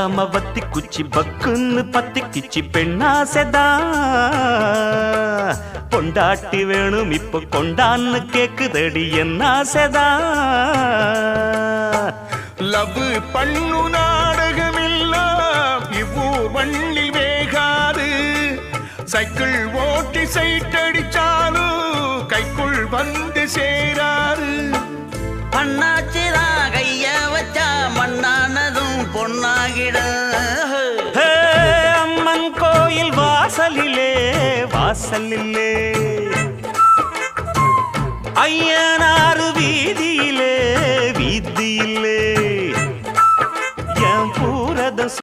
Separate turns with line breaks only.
பத்தாம வத்தி குச்சி பக்குன்னு பத்தி கிச்சி பெண்ணாசைதா பொண்டாட்டி வேணும் இப்ப கொண்டான்னு கேக்குதடி என்ன ஆசைதா
லவ் பண்ணு நாடகமெல்லாம் இவ்வூர் மண்ணில் வேகாது சைக்கிள் ஓட்டி சைட்டடிச்சாலும் கைக்குள் வந்து சேராது
பண்ணாச்சிரா கைய வச்சா மண்ணானதும் பொன்னாகிட
அம்மன் கோயில் வாசலிலே வாசலிலே ஐயனாறு வீதியிலே